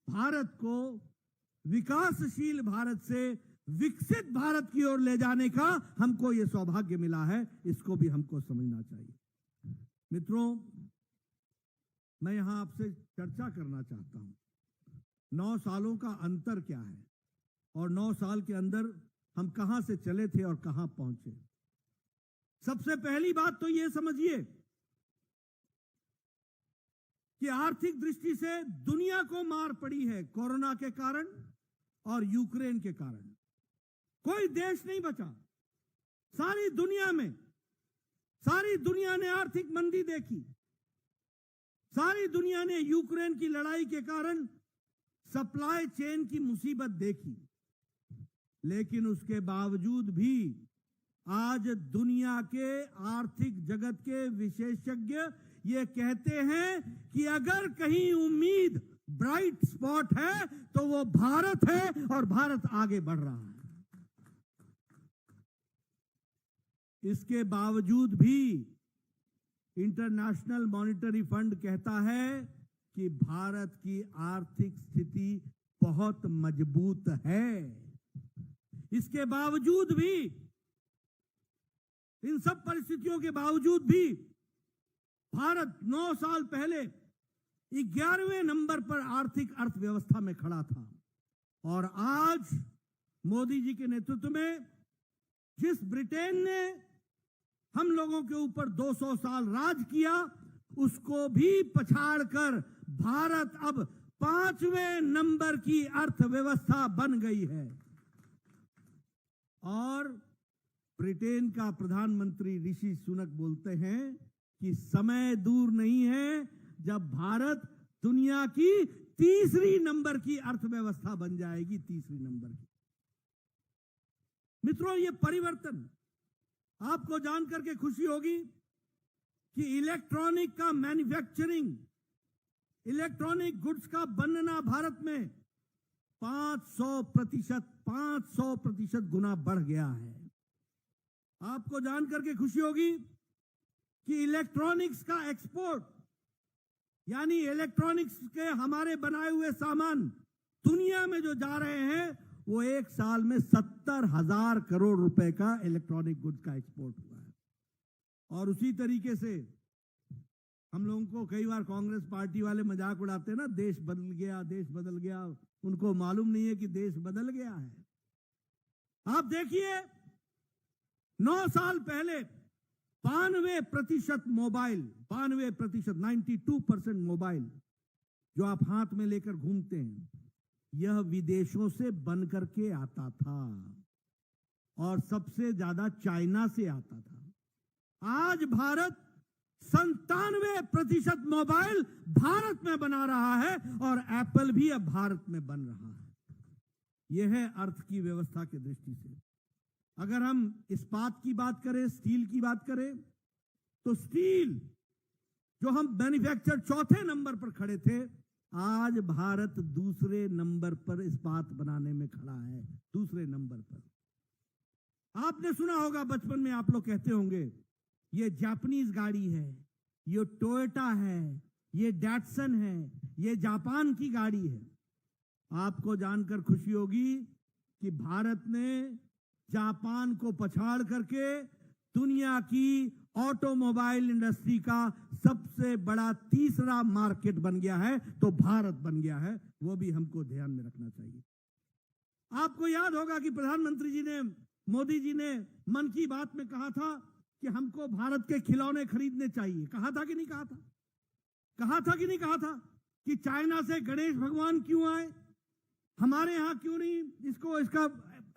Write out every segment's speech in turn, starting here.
भारत को विकासशील भारत से विकसित भारत की ओर ले जाने का हमको ये सौभाग्य मिला है, इसको भी हमको समझना चाहिए। मित्रों, मैं यहां आपसे चर्चा करना चाहता हूं 9 सालों का अंतर क्या है और 9 साल के अंदर हम कहां से चले थे और कहां पहुंचे। सबसे पहली बात तो यह समझिए कि आर्थिक दृष्टि से दुनिया को मार पड़ी है कोरोना के कारण और यूक्रेन के कारण। कोई देश नहीं बचा। सारी दुनिया ने आर्थिक मंदी देखी। सारी दुनिया ने यूक्रेन की लड़ाई के कारण सप्लाई चेन की मुसीबत देखी। लेकिन उसके बावजूद भी आज दुनिया के आर्थिक जगत के विशेषज्ञ ये कहते हैं कि अगर कहीं उम्मीद ब्राइट स्पॉट है तो वो भारत है और भारत आगे बढ़ रहा है। इसके बावजूद भी इंटरनेशनल मॉनिटरी फंड कहता है कि भारत की आर्थिक स्थिति बहुत मजबूत है। इसके बावजूद भी, इन सब परिस्थितियों के बावजूद भी भारत 9 साल पहले 11वें नंबर पर आर्थिक अर्थव्यवस्था में खड़ा था और आज मोदी जी के नेतृत्व में जिस ब्रिटेन ने हम लोगों के ऊपर 200 साल राज किया, उसको भी पछाड़कर भारत अब 5वें नंबर की अर्थव्यवस्था बन गई है। और ब्रिटेन का प्रधानमंत्री ऋषि सुनक बोलते हैं कि समय दूर नहीं है जब भारत दुनिया की 3री नंबर की अर्थव्यवस्था बन जाएगी, 3री नंबर की। मित्रों, ये परिवर्तन आपको जानकर के खुशी होगी कि इलेक्ट्रॉनिक का मैन्युफैक्चरिंग, इलेक्ट्रॉनिक गुड्स का बनना भारत में 500% गुना बढ़ गया है। आपको जानकर के खुशी होगी कि इलेक्ट्रॉनिक्स का एक्सपोर्ट, यानी इलेक्ट्रॉनिक्स के हमारे बनाए हुए सामान दुनिया में जो जा रहे हैं, वो एक साल में 70,000 करोड़ रुपए का इलेक्ट्रॉनिक गुड्स का एक्सपोर्ट हुआ है। और उसी तरीके से हम लोगों को कई बार कांग्रेस पार्टी वाले मजाक उड़ाते हैं ना, देश बदल गया, देश बदल गया। उनको मालूम नहीं है कि देश बदल गया है। आप देखिए, 9 साल पहले 92% मोबाइल, 92% मोबाइल जो आप हाथ में लेकर घूमते हैं, यह विदेशों से बन करके आता था और सबसे ज्यादा चाइना से आता था। आज भारत 97% मोबाइल भारत में बना रहा है और एप्पल भी अब भारत में बन रहा है। यह है अर्थ की व्यवस्था की दृष्टि से। अगर हम इस्पात की बात करें, स्टील की बात करें, तो स्टील जो हम मैन्युफैक्चर 4थे नंबर पर खड़े थे, आज भारत 2रे नंबर पर इस्पात बनाने में खड़ा है, 2रे नंबर पर। आपने सुना होगा, बचपन में आप लोग कहते होंगे, ये जापानीज गाड़ी है, ये टोयोटा है, ये डैटसन है, ये जापान की गाड़ी है। आपको जानकर खुशी होगी कि भारत ने जापान को पछाड़ करके दुनिया की ऑटोमोबाइल इंडस्ट्री का सबसे बड़ा 3रा मार्केट बन गया है, तो भारत बन गया है। वो भी हमको ध्यान में रखना चाहिए। आपको याद होगा कि प्रधानमंत्री जी ने, मोदी जी ने मन की बात में कहा था कि हमको भारत के खिलौने खरीदने चाहिए। कहा था कि नहीं कहा था? कहा था कि नहीं कहा था कि चाइना से गणेश भगवान क्यों आए, हमारे यहां क्यों नहीं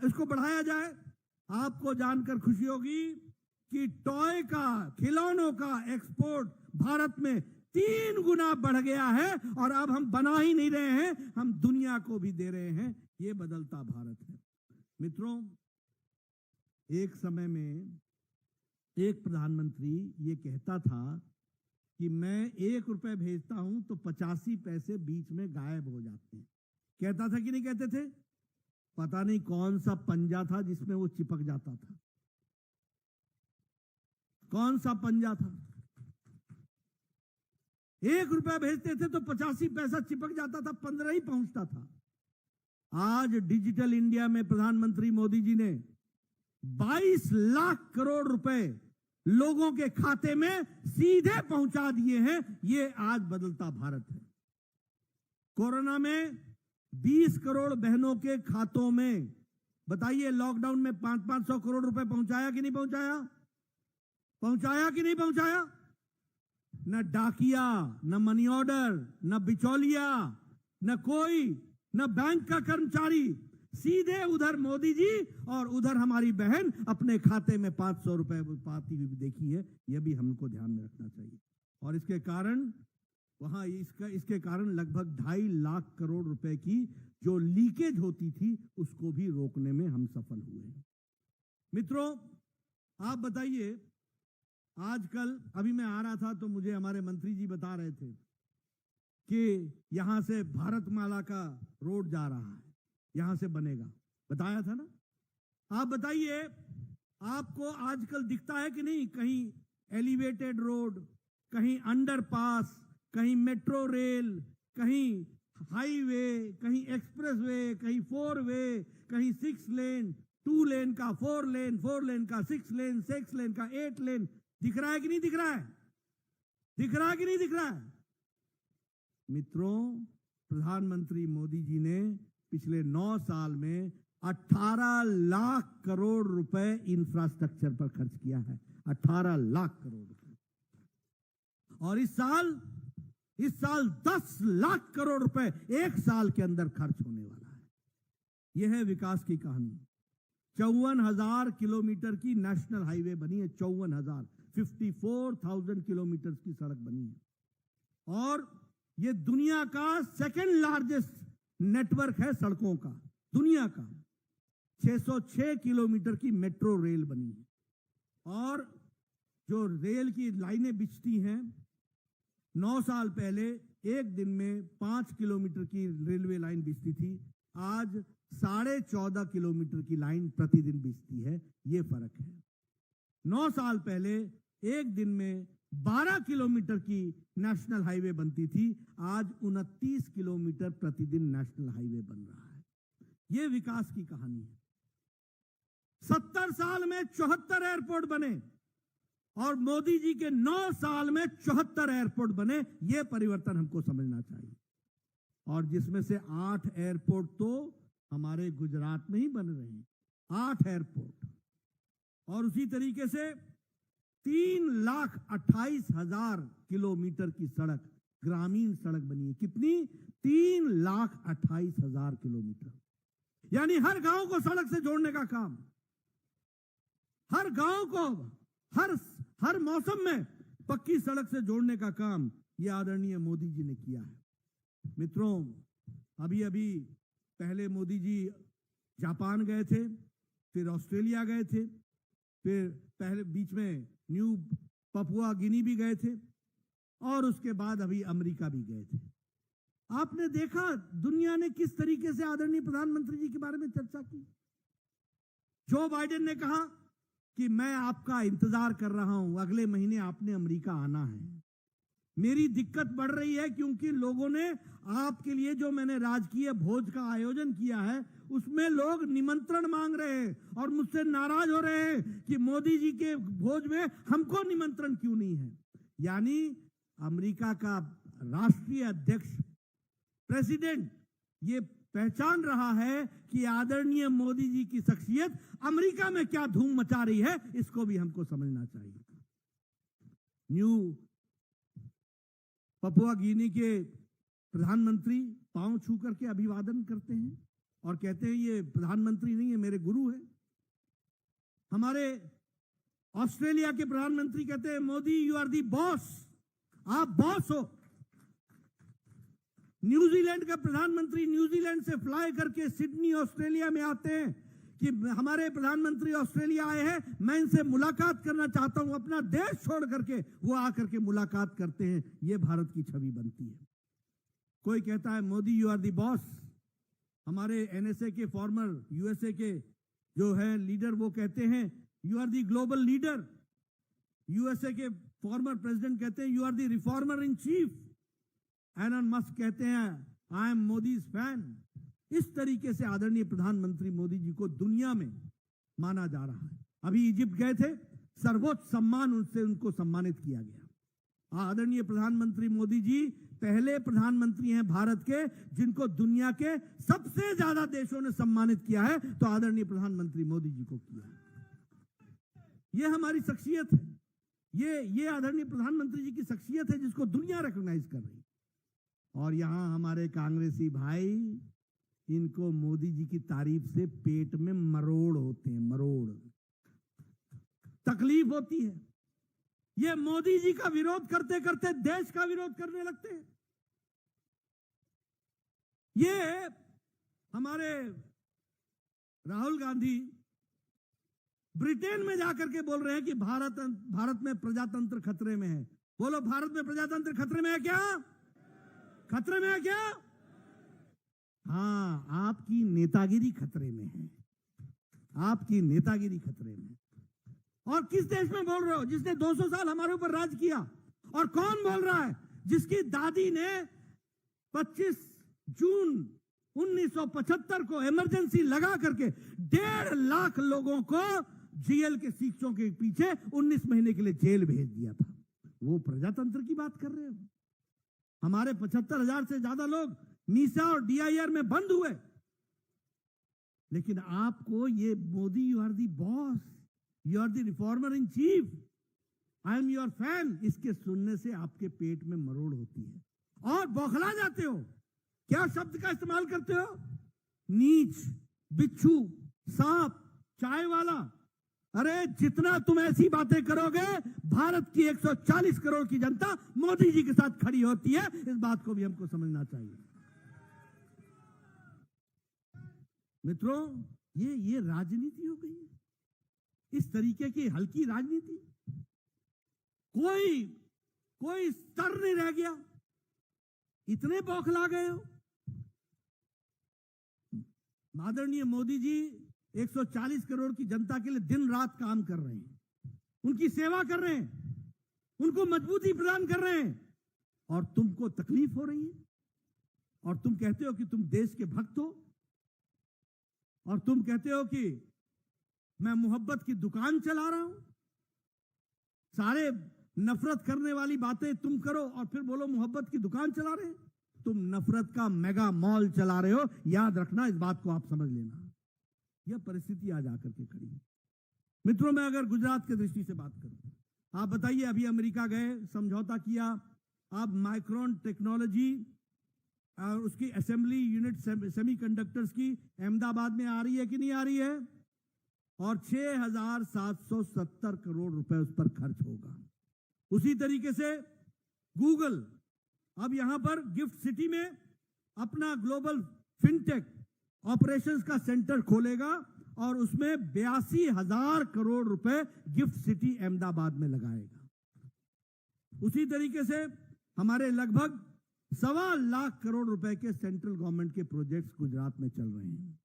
इसको बढ़ाया जाए। आपको जानकर खुशी होगी कि टॉय का, खिलौनों का एक्सपोर्ट भारत में 3 गुना बढ़ गया है और अब हम बना ही नहीं रहे हैं, हम दुनिया को भी दे रहे हैं। ये बदलता भारत है। मित्रों, एक समय में एक प्रधानमंत्री ये कहता था कि मैं 1 रुपए भेजता हूं तो 85 पैसे बीच में गायब हो जाते हैं। कहता था कि नहीं कहते थे? पता नहीं कौन सा पंजा था जिसमें वो चिपक जाता था। कौन सा पंजा था? 1 रुपया भेजते थे तो 85 पैसा चिपक जाता था, 15 ही पहुंचता था। आज डिजिटल इंडिया में प्रधानमंत्री मोदी जी ने 22 लाख करोड़ रुपए लोगों के खाते में सीधे पहुंचा दिए हैं। ये आज बदलता भारत है। कोरोना में 20 करोड़ बहनों के खातों में, बताइए, लॉकडाउन में 500-500 करोड़ रुपए पहुंचाया कि नहीं पहुंचाया? पहुंचाया कि नहीं पहुंचाया? न डाकिया, न मनी ऑर्डर, न बिचौलिया, न कोई, न बैंक का कर्मचारी, सीधे उधर मोदी जी और उधर हमारी बहन अपने खाते में 500 रुपए पाती हुई देखी है। यह भी हमको ध्यान में रखना चाहिए। और इसके कारण इसके कारण लगभग 2.5 लाख करोड़ रुपए की जो लीकेज होती थी उसको भी रोकने में हम सफल हुए हैं। मित्रों, आप बताइए, आजकल अभी मैं आ रहा था तो मुझे हमारे मंत्री जी बता रहे थे कि यहां से भारतमाला का रोड जा रहा है, यहां से बनेगा, बताया था ना। आप बताइए, आपको आजकल दिखता है कि नहीं कहीं एलिवेटेड रोड, कहीं अंडरपास, कहीं मेट्रो रेल, कहीं हाईवे, कहीं एक्सप्रेसवे, कहीं 4 वे, कहीं 6 लेन, 2 लेन का 4 लेन, 4 लेन का 6 लेन, 6 लेन का 8 लेन, दिख रहा है कि नहीं दिख रहा है? दिख रहा है कि नहीं दिख रहा है? मित्रों, प्रधानमंत्री मोदी जी ने पिछले 9 साल में 18 लाख करोड़ रुपए इंफ्रास्ट्रक्चर पर खर्च किया है। 18 लाख करोड़ रुपए। और इस साल 10 लाख करोड़ रुपए 1 साल के अंदर खर्च होने वाला है। यह है विकास की कहानी। 54,000 किलोमीटर की नेशनल हाईवे बनी है। 54,000 किलोमीटर की सड़क बनी है। और यह दुनिया का 2nd लार्जेस्ट नेटवर्क है सड़कों का, दुनिया का। 606 किलोमीटर की मेट्रो रेल बनी है। और जो रेल की लाइनें बिछती हैं, 9 साल पहले एक दिन में 5 किलोमीटर की रेलवे लाइन बिछती थी, आज 14.5 किलोमीटर की लाइन प्रतिदिन बिछती है। ये फर्क है। 9 साल पहले एक दिन में 12 किलोमीटर की नेशनल हाईवे बनती थी, आज 29 किलोमीटर प्रतिदिन नेशनल हाईवे बन रहा है। यह विकास की कहानी है। 70 साल में 74 एयरपोर्ट बने और मोदी जी के 9 साल में 74 एयरपोर्ट बने। यह परिवर्तन हमको समझना चाहिए। और जिसमें से 8 एयरपोर्ट तो हमारे गुजरात में ही बन रहे हैं। 8 एयरपोर्ट। और उसी तरीके से 3,28,000 किलोमीटर की सड़क, ग्रामीण सड़क बनी है। कितनी? 3,28,000 किलोमीटर। यानी हर गांव को सड़क से जोड़ने का काम, हर गांव को हर मौसम में पक्की सड़क से जोड़ने का काम यह आदरणीय मोदी जी ने किया है। मित्रों, अभी पहले मोदी जी जापान गए थे, फिर ऑस्ट्रेलिया गए थे, फिर पहले बीच में न्यू पपुआ गिनी भी गए थे और उसके बाद अभी अमेरिका भी गए थे। आपने देखा दुनिया ने किस तरीके से आदरणीय प्रधानमंत्री जी के बारे में चर्चा की। जो बाइडेन ने कहा कि मैं आपका इंतजार कर रहा हूं, अगले महीने आपने अमेरिका आना है। मेरी दिक्कत बढ़ रही है क्योंकि लोगों ने आपके लिए जो मैंने राजकीय भोज का आयोजन किया है उसमें लोग निमंत्रण मांग रहे हैं और मुझसे नाराज हो रहे हैं कि मोदी जी के भोज में हमको निमंत्रण क्यों नहीं है। यानी अमेरिका का राष्ट्रीय अध्यक्ष, प्रेसिडेंट, ये पहचान रहा है कि आदरणीय मोदी जी की शख्सियत अमेरिका में क्या धूम मचा रही है। इसको भी हमको समझना चाहिए। न्यू पपुआ गिनी के प्रधानमंत्री पांव छू करके अभिवादन करते हैं और कहते हैं ये प्रधानमंत्री नहीं है, मेरे गुरु है। हमारे ऑस्ट्रेलिया के प्रधानमंत्री कहते हैं Modi you are the boss, आप बॉस हो। न्यूजीलैंड का प्रधानमंत्री न्यूजीलैंड से फ्लाई करके सिडनी ऑस्ट्रेलिया में आते हैं कि हमारे प्रधानमंत्री ऑस्ट्रेलिया आए हैं, मैं इनसे मुलाकात करना चाहता हूं। अपना देश छोड़ करके वो आकर के मुलाकात करते हैं। ये भारत की छवि बनती है। कोई कहता है Modi you are the boss. हमारे एनएसए के फॉर्मर, यूएसए के जो है लीडर, वो कहते हैं you are the global leader. USA के फॉर्मर प्रेसिडेंट कहते हैं you are the reformer in chief. Elon Musk कहते हैं आई एम मोदीज फैन। इस तरीके से आदरणीय प्रधानमंत्री मोदी जी को दुनिया में माना जा रहा है। अभी इजिप्ट गए थे, सर्वोच्च सम्मान उनसे उनको सम्मानित किया गया। आदरणीय प्रधानमंत्री मोदी जी पहले प्रधानमंत्री हैं भारत के जिनको दुनिया के सबसे ज्यादा देशों ने सम्मानित किया है, तो आदरणीय प्रधानमंत्री मोदी जी को किया है। ये हमारी शख्सियत है, ये आदरणीय प्रधानमंत्री जी की शख्सियत है जिसको दुनिया रिकॉग्नाइज कर रही है। और यहां हमारे कांग्रेसी भाई, इनको मोदी जी की तारीफ से पेट में मरोड़ होते हैं, मरोड़ तकलीफ होती है। ये मोदी जी का विरोध करते करते देश का विरोध करने लगते हैं। ये हमारे राहुल गांधी ब्रिटेन में जाकर के बोल रहे हैं कि भारत में प्रजातंत्र खतरे में है। बोलो, भारत में प्रजातंत्र खतरे में है क्या? खतरे में है क्या? हाँ, आपकी नेतागिरी खतरे में है, आपकी नेतागिरी खतरे में। और किस देश में बोल रहे हो जिसने 200 साल हमारे ऊपर राज किया? और कौन बोल रहा है जिसकी दादी ने 25 जून 1975 को इमरजेंसी लगा करके 1.5 लाख लोगों को जेल के शीशों के पीछे 19 महीने के लिए जेल भेज दिया था? वो प्रजातंत्र की बात कर रहे हो? हमारे 75,000 से ज्यादा लोग मीसा और डीआईआर में बंद हुए, लेकिन आपको ये Modi, you are the boss, you are the reformer in chief, I am your fan, इसके सुनने से आपके पेट में मरोड़ होती है और बौखला जाते हो। क्या शब्द का इस्तेमाल करते हो? नीच, बिच्छू, सांप, चाय वाला। अरे जितना तुम ऐसी बातें करोगे, भारत की 140 करोड़ की जनता मोदी जी के साथ खड़ी होती है। इस बात को भी हमको समझना चाहिए। मित्रों, ये राजनीति हो गई है, इस तरीके की हल्की राजनीति। कोई स्तर नहीं रह गया, इतने बौखला गए हो। आदरणीय मोदी जी 140 करोड़ की जनता के लिए दिन रात काम कर रहे हैं, उनकी सेवा कर रहे हैं, उनको मजबूती प्रदान कर रहे हैं, और तुमको तकलीफ हो रही है। और तुम कहते हो कि तुम देश के भक्त हो, और तुम कहते हो कि मैं मोहब्बत की दुकान चला रहा हूं। सारे नफरत करने वाली बातें तुम करो और फिर बोलो मोहब्बत की दुकान चला रहे हैं। तुम नफरत का मेगा मॉल चला रहे हो, याद रखना, इस बात को आप समझ लेना। यह परिस्थिति आज आकर के खड़ी है। मित्रों, मैं अगर गुजरात की दृष्टि से बात करूं, आप बताइए, अभी अमेरिका गए, समझौता किया, अब माइक्रोन टेक्नोलॉजी और उसकी असेंबली यूनिट सेमीकंडक्टर्स की अहमदाबाद में आ रही है कि नहीं आ रही है? और 6,770 करोड़ रुपए उस पर खर्च होगा। उसी तरीके से गूगल अब यहां पर गिफ्ट सिटी में अपना ग्लोबल फिनटेक ऑपरेशंस का सेंटर खोलेगा और उसमें 82,000 करोड़ रुपए गिफ्ट सिटी अहमदाबाद में लगाएगा। उसी तरीके से हमारे लगभग 1.25 लाख करोड़ रुपए के सेंट्रल गवर्नमेंट के प्रोजेक्ट्स गुजरात में चल रहे हैं।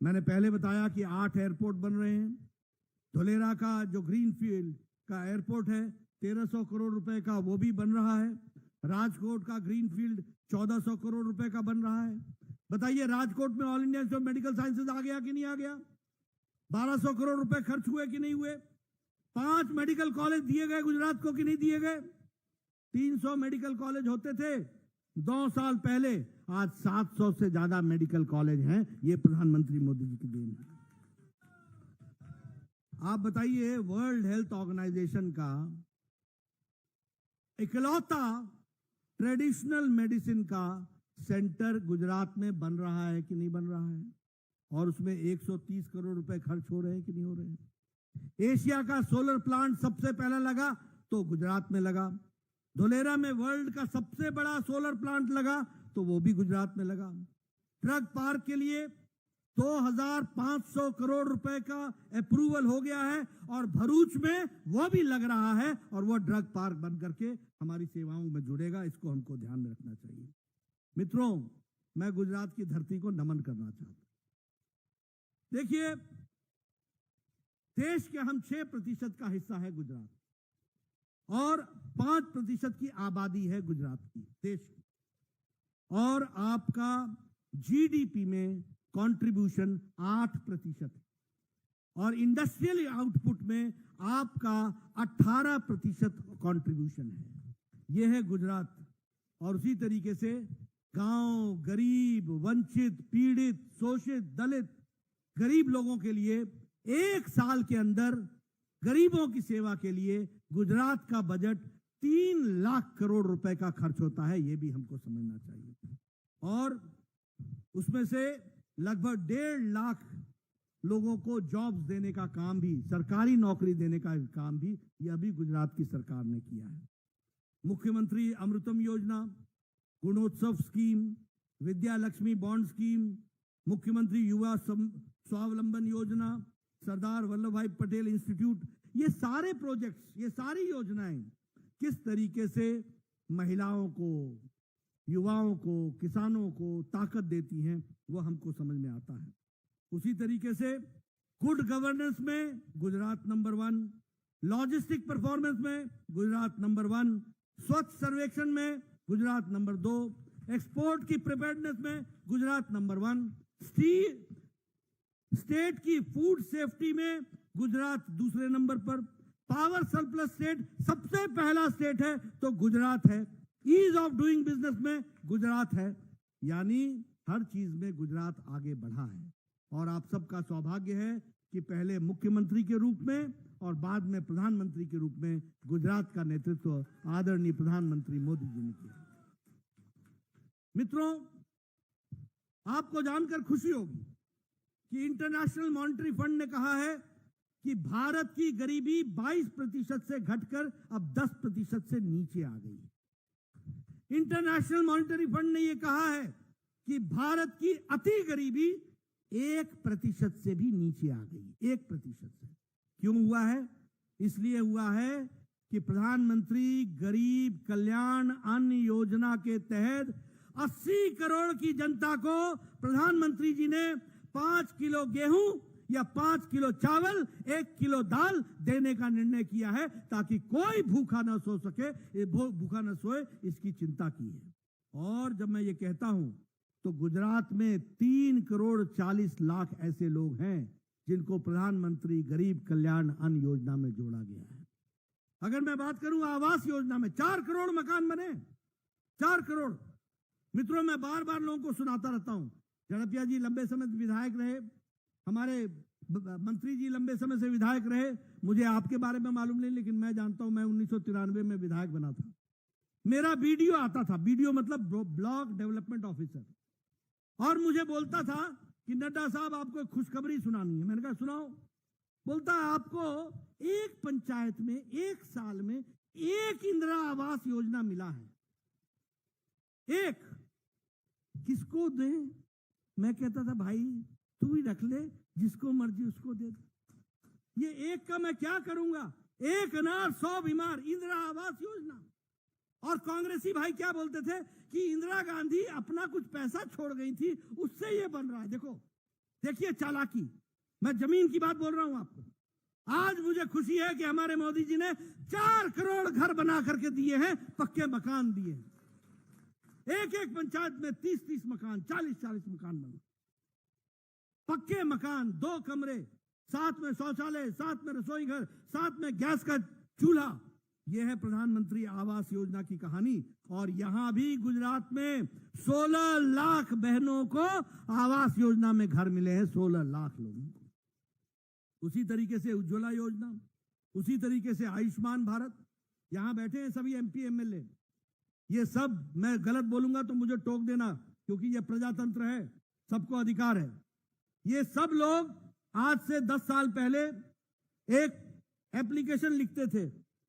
मैंने पहले बताया कि 8 एयरपोर्ट बन रहे हैं। धोलेरा का जो ग्रीनफील्ड का एयरपोर्ट है 1,300 करोड़ रुपए का, वो भी बन रहा है। राजकोट का ग्रीनफील्ड 1,400 करोड़ रुपए का बन रहा है। बताइए, राजकोट में All India Institute of Medical Sciences आ गया कि नहीं आ गया? 1,200 करोड़ रुपए खर्च हुए कि नहीं हुए? 5 मेडिकल कॉलेज दिए गए गुजरात को कि नहीं दिए गए? 300 मेडिकल कॉलेज होते थे 2 साल पहले, आज 700 से ज्यादा मेडिकल कॉलेज हैं। ये प्रधानमंत्री मोदी जी की देन है। आप बताइए, वर्ल्ड हेल्थ ऑर्गेनाइजेशन का इकलौता ट्रेडिशनल मेडिसिन का सेंटर गुजरात में बन रहा है कि नहीं बन रहा है? और उसमें 130 करोड़ रुपए खर्च हो रहे हैं कि नहीं हो रहे हैं? एशिया का सोलर प्लांट सबसे पहला लगा तो गुजरात में लगा। धोलेरा में वर्ल्ड का सबसे बड़ा सोलर प्लांट लगा तो वो भी गुजरात में लगा। ड्रग पार्क के लिए 2,500 करोड़ रुपए का अप्रूवल हो गया है और भरूच में वो भी लग रहा है और वो ड्रग पार्क बन करके हमारी सेवाओं में जुड़ेगा। इसको हमको ध्यान में रखना चाहिए। मित्रों, मैं गुजरात की धरती को नमन करना चाहता हूं। देखिए, देश के हम 6% का हिस्सा है गुजरात और 5% की आबादी है गुजरात की देश की। और आपका जीडीपी में कंट्रीब्यूशन 8% और इंडस्ट्रियल आउटपुट में आपका 18% कंट्रीब्यूशन है। यह है गुजरात। और उसी तरीके से गांव, गरीब, वंचित, पीड़ित, शोषित, दलित, गरीब लोगों के लिए एक साल के अंदर गरीबों की सेवा के लिए गुजरात का बजट 3 लाख करोड़ रुपए का खर्च होता है। यह भी हमको समझना चाहिए। और उसमें से लगभग 1.5 लाख लोगों को जॉब्स देने का काम भी, सरकारी नौकरी देने का काम भी, यह भी गुजरात की सरकार ने किया है। मुख्यमंत्री अमृतम योजना, Gunotsav scheme, Vidya Lakshmi bond scheme, मुख्यमंत्री युवा स्वावलंबन योजना, सरदार वल्लभ भाई पटेल इंस्टीट्यूट, ये सारे प्रोजेक्ट्स, ये सारी योजनाएं किस तरीके से महिलाओं को, युवाओं को, किसानों को ताकत देती हैं, वो हमको समझ में आता है। उसी तरीके से गुड गवर्नेंस में गुजरात नंबर 1, लॉजिस्टिक परफॉर्मेंस में गुजरात नंबर 1, स्वच्छ सर्वेक्षण में गुजरात नंबर 2, एक्सपोर्ट की प्रिपेयर्डनेस में गुजरात नंबर 1, स्टेट की फूड सेफ्टी में गुजरात दूसरे नंबर पर, पावर सरप्लस स्टेट सबसे पहला स्टेट है तो गुजरात है, ईज ऑफ डूइंग बिजनेस में गुजरात है। यानी हर चीज में गुजरात आगे बढ़ा है। और आप सबका सौभाग्य है कि पहले मुख्यमंत्री के रूप में और बाद में प्रधानमंत्री के रूप में गुजरात का नेतृत्व आदरणीय प्रधानमंत्री मोदी जी ने किया। मित्रों, आपको जानकर खुशी होगी कि इंटरनेशनल मॉनेटरी फंड ने कहा है कि भारत की गरीबी 22% से घटकर अब 10% से नीचे आ गई। इंटरनेशनल मॉनेटरी फंड ने यह कहा है कि भारत की अति गरीबी 1% से भी नीचे आ गई। 1% से। क्यों हुआ है? इसलिए हुआ है कि प्रधानमंत्री गरीब कल्याण अन्न योजना के तहत 80 करोड़ की जनता को प्रधानमंत्री जी ने 5 किलो गेहूं या 5 किलो चावल, 1 किलो दाल देने का निर्णय किया है ताकि कोई भूखा न सो सके, भूखा न सोए, इसकी चिंता की है। और जब मैं ये कहता हूं तो गुजरात में 3 करोड़ 40 लाख ऐसे लोग हैं जिनको प्रधानमंत्री गरीब कल्याण अन्न योजना में जोड़ा गया है। अगर मैं बात करूं आवास योजना में 4 करोड़ मकान बने, 4 करोड़। मित्रों, मैं बार बार लोगों को सुनाता रहता हूं, झड़पिया जी लंबे समय से विधायक रहे, हमारे मंत्री जी लंबे समय से विधायक रहे। मुझे आपके बारे में मालूम नहीं, लेकिन मैं जानता हूं मैं 1993 में विधायक बना था। मेरा बीडीओ आता था, बीडीओ मतलब ब्लॉक डेवलपमेंट ऑफिसर, और मुझे बोलता था कि नड्डा साहब आपको एक खुशखबरी सुनानी है। मैंने कहा सुनाओ। बोलता है आपको एक पंचायत में 1 साल में 1 इंदिरा आवास योजना मिला है। 1 किसको दे? मैं कहता था भाई तू ही रख ले, जिसको मर्जी उसको दे दे। ये 1 का मैं क्या करूंगा? 1 अनार 100 बीमार, इंदिरा आवास योजना। और कांग्रेसी भाई क्या बोलते थे कि इंदिरा गांधी अपना कुछ पैसा छोड़ गई थी, उससे ये बन रहा है। देखो, देखिए चालाकी। मैं जमीन की बात बोल रहा हूं आपको। आज मुझे खुशी है कि हमारे मोदी जी ने 4 करोड़ घर बना करके दिए हैं, पक्के मकान दिए हैं। एक पंचायत में 30-30 मकान, 40-40 मकान बने, पक्के मकान, 2 कमरे, साथ में शौचालय, साथ में रसोई घर, साथ में गैस का चूल्हा। यह है प्रधानमंत्री आवास योजना की कहानी। और यहां भी गुजरात में 16 लाख बहनों को आवास योजना में घर मिले हैं, 16 लाख लोगों को। उसी तरीके से उज्ज्वला योजना, उसी तरीके से आयुष्मान भारत। यहां बैठे हैं सभी एमपी एमएलए। ये सब, मैं गलत बोलूंगा तो मुझे टोक देना, क्योंकि यह प्रजातंत्र है, सबको अधिकार है। ये सब लोग आज से 10 साल पहले एक एप्लीकेशन लिखते थे,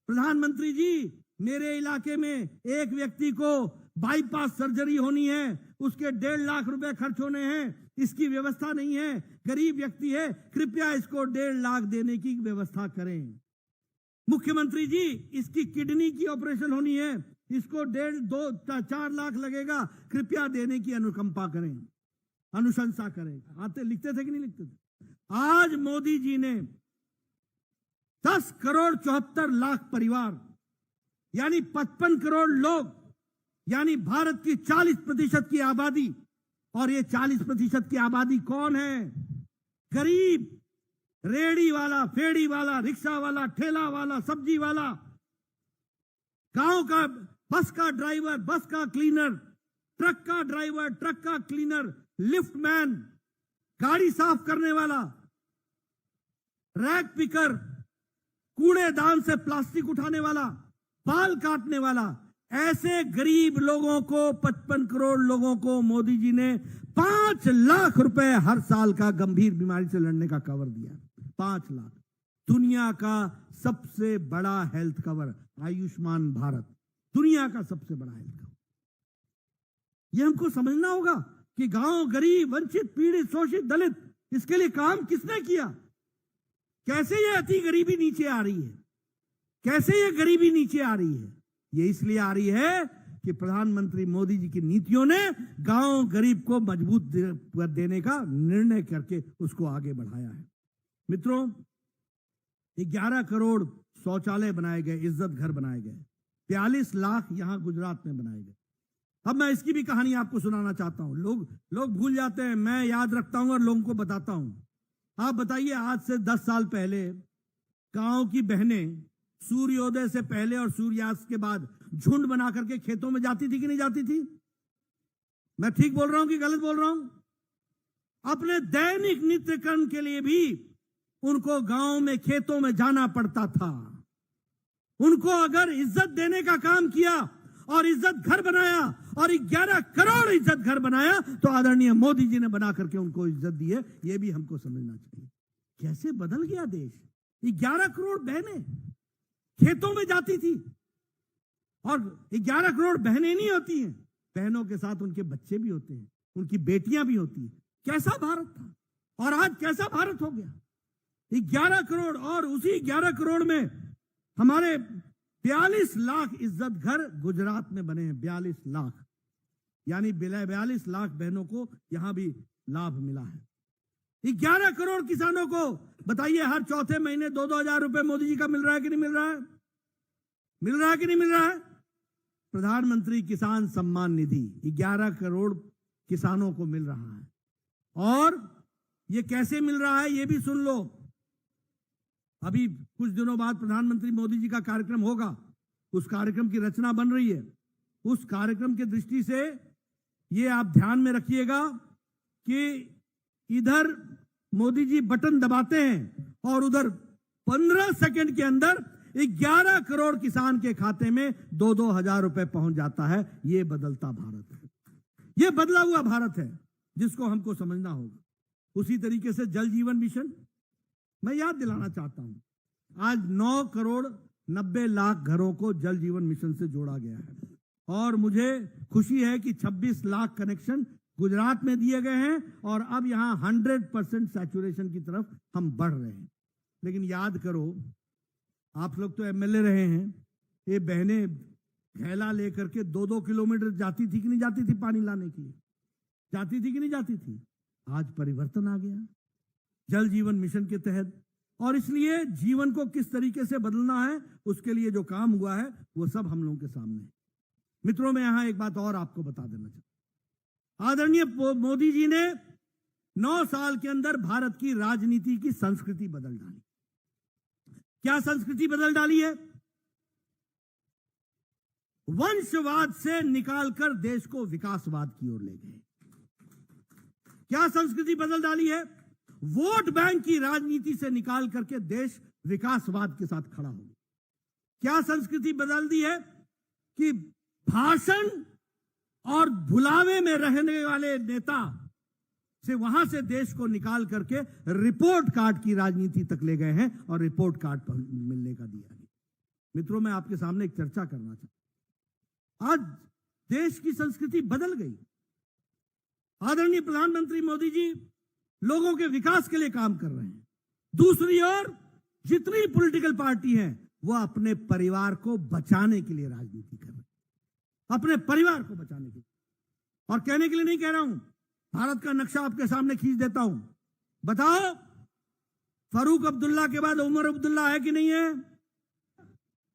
प्रधानमंत्री जी मेरे इलाके में एक व्यक्ति को बाईपास सर्जरी होनी है, उसके 1.5 लाख रुपए खर्च होने हैं, इसकी व्यवस्था नहीं है, गरीब व्यक्ति है, कृपया इसको 1.5 लाख देने की व्यवस्था करें। मुख्यमंत्री जी इसकी किडनी की ऑपरेशन होनी है, इसको 1.5-2-4 लाख लगेगा, कृपया देने की अनुकंपा करें, अनुशंसा करें। आते लिखते थे कि नहीं लिखते थे? आज मोदी जी ने 10 करोड़ 74 लाख परिवार, यानी 55 करोड़ लोग यानी भारत की 40% की आबादी, और ये 40% की आबादी कौन है? गरीब, रेड़ी वाला, फेड़ी वाला, रिक्शा वाला, ठेला वाला, सब्जी वाला, गांव का बस का ड्राइवर, बस का क्लीनर, ट्रक का ड्राइवर, ट्रक का क्लीनर, लिफ्ट मैन, गाड़ी साफ करने वाला, रैक पिकर, कूड़ेदान से प्लास्टिक उठाने वाला, बाल काटने वाला, ऐसे गरीब लोगों को, 55 करोड़ लोगों को मोदी जी ने 5 लाख रुपए हर साल का गंभीर बीमारी से लड़ने का कवर दिया। 5 लाख। दुनिया का सबसे बड़ा हेल्थ कवर, आयुष्मान भारत, दुनिया का सबसे बड़ा हेल्थ कवर। यह हमको समझना होगा कि गांव, गरीब, वंचित, पीड़ित, शोषित, दलित, इसके लिए काम किसने किया? कैसे ये अति गरीबी नीचे आ रही है? कैसे ये गरीबी नीचे आ रही है? ये इसलिए आ रही है कि प्रधानमंत्री मोदी जी की नीतियों ने गांव, गरीब को मजबूत देने का निर्णय करके उसको आगे बढ़ाया है। मित्रों, 11 करोड़ शौचालय बनाए गए, इज्जत घर बनाए गए, 42 लाख यहां गुजरात में बनाए गए। अब मैं इसकी भी कहानी आपको सुनाना चाहता हूं। लोग भूल जाते हैं, मैं याद रखता हूं और लोगों को बताता हूं। आप बताइए, आज से 10 साल पहले गांव की बहनें सूर्योदय से पहले और सूर्यास्त के बाद झुंड बना करके खेतों में जाती थी कि नहीं जाती थी? मैं ठीक बोल रहा हूं कि गलत बोल रहा हूं? अपने दैनिक नित्य कर्म के लिए भी उनको गांव में, खेतों में जाना पड़ता था। उनको अगर इज्जत देने का काम किया और इज्जत घर बनाया और 11 करोड़ इज्जत घर बनाया, तो आदरणीय मोदी जी ने बना करके उनको इज्जत दी है। यह भी हमको समझना चाहिए। कैसे बदल गया देश। 11 करोड़ बहनें खेतों में जाती थी, और 11 करोड़ बहनें नहीं होती हैं, बहनों के साथ उनके बच्चे भी होते हैं, उनकी बेटियां भी होती हैं। कैसा भारत था और आज कैसा भारत हो गया। 11 करोड़, और उसी 11 करोड़ में हमारे 42 लाख इज्जत घर गुजरात में बने हैं। 42 लाख, यानी 42 लाख बहनों को यहां भी लाभ मिला है। 11 करोड़ किसानों को बताइए, हर चौथे महीने 2-2 हजार रुपए मोदी जी का मिल रहा है कि नहीं मिल रहा है? मिल रहा है कि नहीं मिल रहा है? प्रधानमंत्री किसान सम्मान निधि 11 करोड़ किसानों को मिल रहा है। और ये कैसे मिल रहा है ये भी सुन लो। अभी कुछ दिनों बाद प्रधानमंत्री मोदी जी का कार्यक्रम होगा, उस कार्यक्रम की रचना बन रही है। उस कार्यक्रम की दृष्टि से ये आप ध्यान में रखिएगा कि इधर मोदी जी बटन दबाते हैं और उधर 15 सेकंड के अंदर 11 करोड़ किसान के खाते में 2-2 हजार रुपए पहुंच जाता है। ये बदलता भारत है, ये बदला हुआ भारत है जिसको हमको समझना होगा। उसी तरीके से जल जीवन मिशन, मैं याद दिलाना चाहता हूं, आज 9 करोड़ 90 लाख घरों को जल जीवन मिशन से जोड़ा गया है। और मुझे खुशी है कि 26 लाख कनेक्शन गुजरात में दिए गए हैं और अब यहां 100% सैचुरेशन की तरफ हम बढ़ रहे हैं। लेकिन याद करो, आप लोग तो एमएलए रहे हैं, ये बहनें थैला लेकर के 2-2 किलोमीटर जाती थी कि नहीं जाती थी पानी लाने के लिए? जाती थी कि नहीं जाती थी? आज परिवर्तन आ गया जल जीवन मिशन के तहत। और इसलिए जीवन को किस तरीके से बदलना है, उसके लिए जो काम हुआ है वो सब हम लोगों के सामने है। मित्रों, मैं यहां एक बात और आपको बता देना चाहता हूं। आदरणीय मोदी जी ने 9 साल के अंदर भारत की राजनीति की संस्कृति बदल डाली। क्या संस्कृति बदल डाली है? वंशवाद से निकालकर देश को विकासवाद की ओर ले गए। क्या संस्कृति बदल डाली है? वोट बैंक की राजनीति से निकाल करके देश विकासवाद के साथ खड़ा हो गया। क्या संस्कृति बदल दी है कि भाषण और भुलावे में रहने वाले नेता से वहां से देश को निकाल करके रिपोर्ट कार्ड की राजनीति तक ले गए हैं और रिपोर्ट कार्ड मिलने का दिया गया। मित्रों, मैं आपके सामने एक चर्चा करना चाहता हूं। आज देश की संस्कृति बदल गई। आदरणीय प्रधानमंत्री मोदी जी लोगों के विकास के लिए काम कर रहे हैं। दूसरी ओर जितनी पॉलिटिकल पार्टी है वो अपने परिवार को बचाने के लिए राजनीति कर रहे हैं, अपने परिवार को बचाने के लिए। और कहने के लिए नहीं कह रहा हूं, भारत का नक्शा आपके सामने खींच देता हूं। बताओ, फारूक अब्दुल्ला के बाद उमर अब्दुल्ला है कि नहीं है?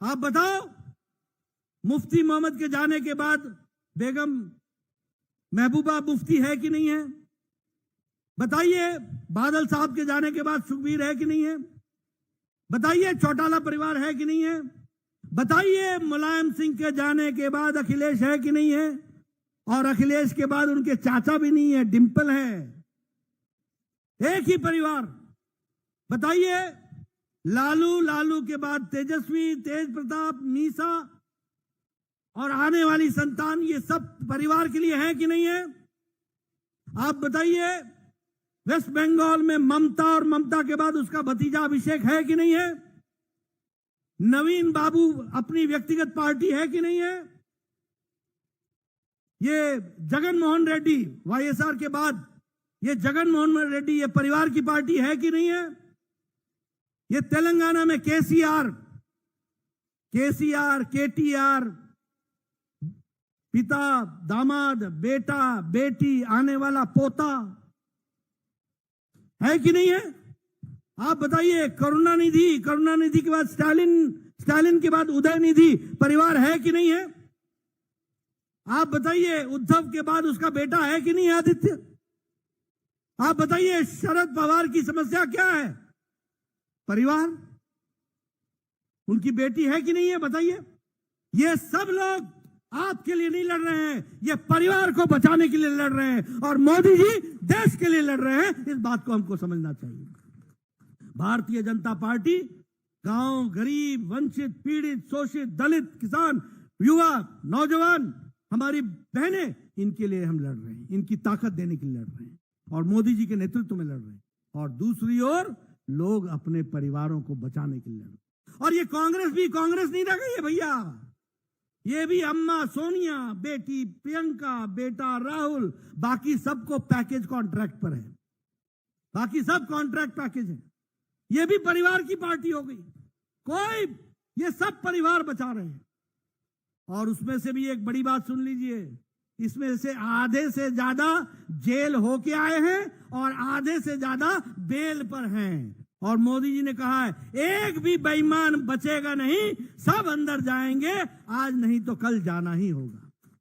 आप बताओ, मुफ्ती मोहम्मद के जाने के बाद बेगम महबूबा मुफ्ती है कि नहीं है? बताइए बादल साहब के जाने के बाद सुखबीर है कि नहीं है? बताइए चौटाला परिवार है कि नहीं है? बताइए मुलायम सिंह के जाने के बाद अखिलेश है कि नहीं है? और अखिलेश के बाद उनके चाचा भी नहीं है, डिंपल है। एक ही परिवार। बताइए लालू के बाद तेजस्वी, तेज प्रताप, मीसा और आने वाली संतान, ये सब परिवार के लिए है कि नहीं है? आप बताइए वेस्ट बंगाल में ममता और ममता के बाद उसका भतीजा अभिषेक है कि नहीं है? नवीन बाबू अपनी व्यक्तिगत पार्टी है कि नहीं है? ये जगन मोहन रेड्डी वाईएसआर के बाद ये जगन मोहन रेड्डी ये परिवार की पार्टी है कि नहीं है? ये तेलंगाना में केसीआर, केटीआर, पिता, दामाद, बेटा, बेटी, आने वाला पोता है कि नहीं है? आप बताइए करुणानिधि के बाद स्टालिन के बाद उदयनिधि परिवार है कि नहीं है? आप बताइए उद्धव के बाद उसका बेटा है कि नहीं है आदित्य? आप बताइए शरद पवार की समस्या क्या है? परिवार। उनकी बेटी है कि नहीं है? बताइए। ये सब लोग आपके लिए नहीं लड़ रहे हैं, ये परिवार को बचाने के लिए लड़ रहे हैं और मोदी जी देश के लिए लड़ रहे हैं। इस बात को हमको समझना चाहिए। भारतीय जनता पार्टी गांव, गरीब, वंचित, पीड़ित, शोषित, दलित, किसान, युवा, नौजवान, हमारी बहनें, इनके लिए हम लड़ रहे हैं, इनकी ताकत देने के लिए लड़ रहे हैं और मोदी जी के नेतृत्व में लड़ रहे हैं। और दूसरी ओर लोग अपने परिवारों को बचाने के लिए लड़ रहे हैं। और ये कांग्रेस नहीं रह गई है भैया, ये भी अम्मा सोनिया, बेटी प्रियंका, बेटा राहुल, बाकी सबको पैकेज कॉन्ट्रैक्ट पर है, बाकी सब कॉन्ट्रैक्ट पैकेज है। ये भी परिवार की पार्टी हो गई। ये सब परिवार बचा रहे हैं। और उसमें से भी एक बड़ी बात सुन लीजिए, इसमें से आधे से ज्यादा जेल होके आए हैं और आधे से ज्यादा बेल पर हैं। और मोदी जी ने कहा है एक भी बेईमान बचेगा नहीं, सब अंदर जाएंगे, आज नहीं तो कल जाना ही होगा।